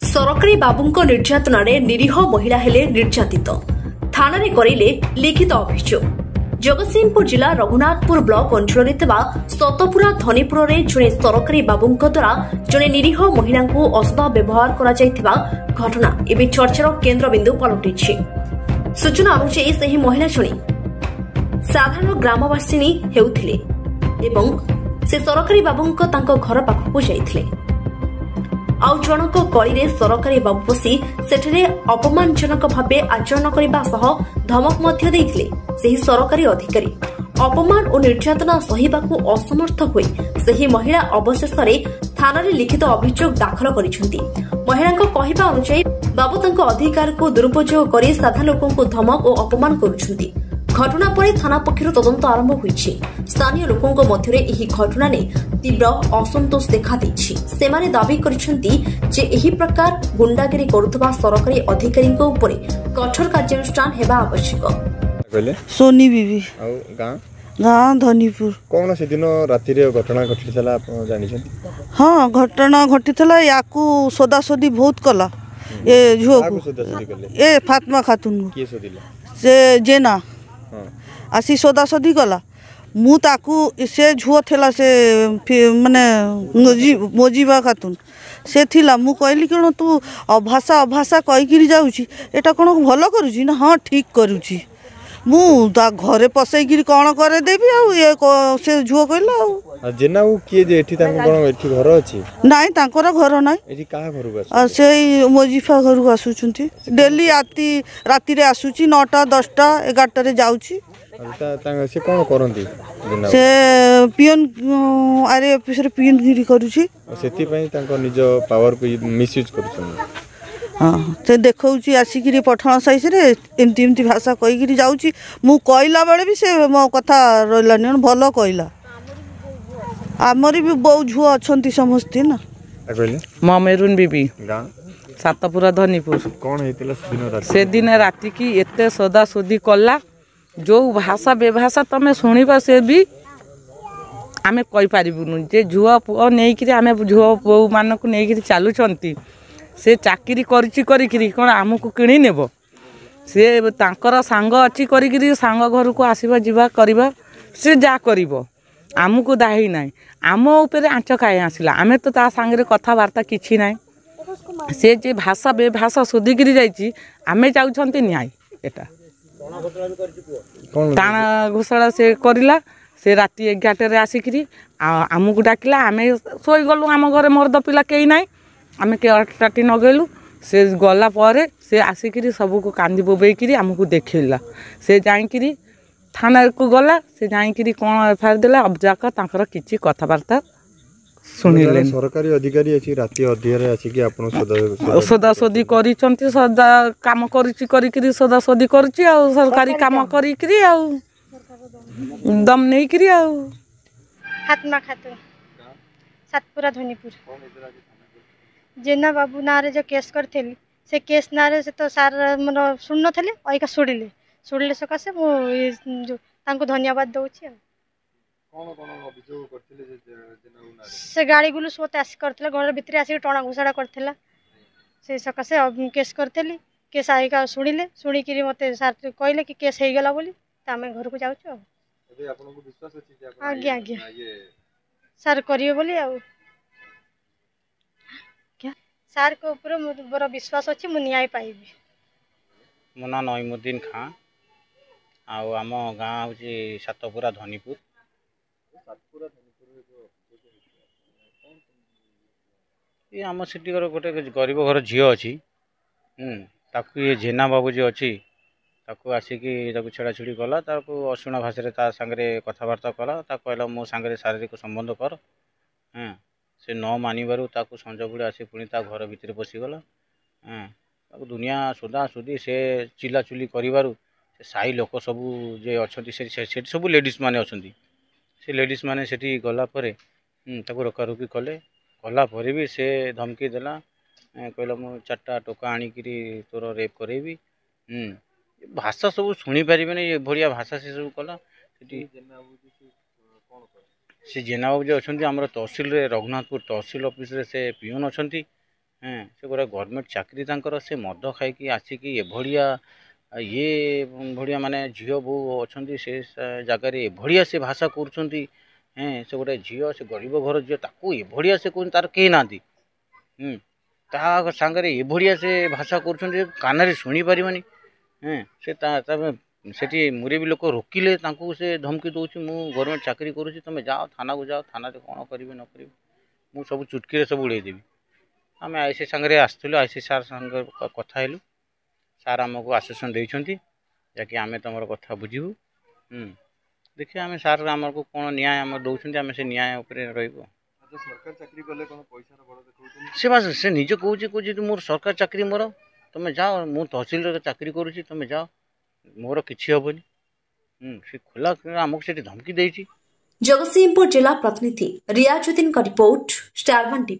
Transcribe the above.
सरकारी बाबूंको निर्यातनारे निरीह महिला हेले निर्यातित थाना करेले लिखित अभियोग। जगतसिंहपुर जिला रघुनाथपुर ब्लॉक अंचल सतपुरा धनीपुर में जड़े सरकारी बाबू द्वारा जड़े निरीह महिला को असदा व्यवहार करा घटना एवं चर्चार केन्द्रबिंदु पलटि। सूचना अनुसार से महिला जड़े साधारण ग्रामवासिनी हेउथिले एवं से सरकारी बाबू घर पाखक जाइथिले। आउ जनक गली सरकारी बाबू बसी सेठरे अपमानजनक भावे आचरण करने सह धमक मध्य देइथिले। सेही सरकारी अधिकारी अपमान और निर्यातना सहिबाकू असमर्थ हुए सेही महिला अवशेष थाना लिखित अभियोग दाखल करिसेंती। महिला कहवा अनुसार बाबू तांको अधिकार को दुरुपयोग कर साधारण लोकों धमक और अपमान करुछंती। घटना पर थाना पक्षर तदंत आरंभ होइछि। स्थानीय लोकों मध्य एही घटना ने तीव्र असंतोष देखा देछि। सेमाने दाबी करिसेंती जे एही प्रकार गुंडागिरी करुथबा सरकारी अधिकारीଙ୍କ उपरे कठोर कार्यानुष्ठान हेबा आवश्यक। कहले सोनी बीबी आउ गाँ धनीपुर। कौन से दिन राति रे घटना घटितला आप जानि छथि? हाँ घटना घटितला याकू सोदासोदी बहुत कला ए झुओ ए फातिमा खातून के सोदिला से जेना आसी सोदासोदी कला मु ताकू से झुओ थेला से माने मोजीबा खातून से थिला मु कहली कण तू अभाषा कहीकि जाऊँगी एटा कौन भल करुची ना हाँ ठीक करुची मु ता घरे पसैकि कौन करे देबी आ ये से झुओ कहला जेना उ के जे एठी तांको कोन एठी घर अछि नाही तांकर घर नाही एठी का घर को से मोजीफा घर को आसुचंती डेली राति रे आसुची 9टा 10टा 11टा रे जाउची से कौन करती से पियन आरे ऑफिस रे पियन गिरी करूची सेति पई तांको निज पावर को मिसयूज करूछन। हाँ से देखौची आसिकिरी पठाण साइज रे एमती एमती भाषा कहीकि जाउची मु कहला बेले भी से मो कथा रहलानी भलो कहला। आमरी भी बहु झुओ अछंती समस्ती ना कहले ममेरुन बीबी गाँ सातपुरा धनीपुर। कौन हेतिला से दिन राति की एते सदा सोदी कला जो भाषा बेभाषा तमें शुणा से भी आमे कहि पारिबुनु जे झुआ पुओ नहीं कि आमे झुआ पुओ मानक नहीं कि चालुचंती से चाकरी करिकरी कौन आमको किणी नेब से तांकर सांग अच्छी करिकरी सांग घर को आसवा जीवा करबा से जा करिवो आमको दाही नाही आम उपरे आंच काहे आसिला आमे तो ता सांगरे कथावार्ता किछि नाही से जे भाषा बेभाषा सोधिकरी जाइछि आमे जाउछंती न्याय एटा टाणा घोषणा से करला से राति 11टे आसिकी आमको डाकिला आमे सोई गलु आम घरे मर्द पिला कई ना आमे के टाटी नगेलु से गला पर से आसिकी सबको कांदी बोबेकरी आमको देखला से जाइकरी थाना को गला से जाइकरी कौन एफआईआर देला अब जाका तांकर किछि कथावार्ता सुनिले सरकारी अधिकारी अछि राति अध्यय अछि कि आपन सदासोदी करिसंती सदा काम करिछि करिकरी सदासोदी करछि आ सरकारी काम करिकरी आ दम नहीं करी आ फातिमा खातून सातपुरा धनीपुर जेना बाबू नारे जो केस करथेली से केस नारे से तो सार मन सुन नथले ओइका सुड़िले सकासे मो जो तांको धन्यवाद दउछि से गाड़ी गुलू सोते आस करथिला घर भितर आसी टणा घुसाड़ा करथिला से सकासे केस करथेली केस आइका शुणिकी मते सार कहले कि केस हो गला बोली त आमे घर को जाउछु एबे आपन को विश्वास अछि जे आपन आज्ञा सार करियो बोली आ क्या सार को ऊपर मोर विश्वास अछि मु न्याय पाइबी। मोना नईमुद्दीन खां आउ आम गाँ हूँ सातपुरा धनीपुर ये आम सिटी गोटे गरीब घर झील अच्छी ताकू ये जेना बाबू जी अच्छी ताकू आसिकी छेड़ा छुड़ी कला अशुणा भाषा सांगे कथबार्ता कला कहला मो सांगे शारीरिक संबंध कर से न मानवर ताकू संज बुड़े आसी पुणी घर भितर पशिगला दुनिया सुधा सुधी से चिला चुली कर साई लोक सबू जे अच्छा से सब लेडीज माने अच्छा से लेडीज माने सेठी गला परे ताकू रोकारोकी कले कला पर भी से धमकी देला कहला मु 4टा टोका आनिकी तोर रेप करेबी भाषा सब शुणी पारे ये भाया भाषा से सब कला से जेना बाबू जो अच्छा आम तहसिल रघुनाथपुर तहसिल ऑफिस रे से पियोन अच्छा से गोटे गवर्नमेंट चाकरी तांकर से मद खाई आसिकी एभलिया ये भड़िया माने झील बो अच्छा से जगार एभलिया से भाषा करुँच से गोटे झील से गरीब घर झील ताकू एभलिया से कहते तार कहीं ना सांगे एभलिया से भाषा करुँच कान शुणी पारनि से मुरबी लोक रोकिले से धमकी दूसरी मु गवर्नमेंट चाकरी करुँच तुम जाओ थाना को जाओ थाना कौन करेंगे न करेंगे मु सब चुटकी सब उड़ेदेवी आम आईसी सांगे आसलु आईसी सार सांगे कथा हेलु सार आमको आश्वासन देइछंती जाकि आमे तुम कथा बुझीबू देखिए आम सार आमको कौन न्याय आम दौरान आम से न्याय उपरे रहिबो सरकार चाकरी कले कोन पैसा बड़ देखौछन से बात से निजे कहूँ मोर सरकार चाकरी मोर तुम जाओ मु तहसिल चाकरी करुँची तुम जाओ मोर किसी हेनी से खोला आमको से धमकी देइछि। जगतसिंहपुर जिला प्रतिनिधि रियाजुद्दीन का रिपोर्ट स्टार 1 टीवी।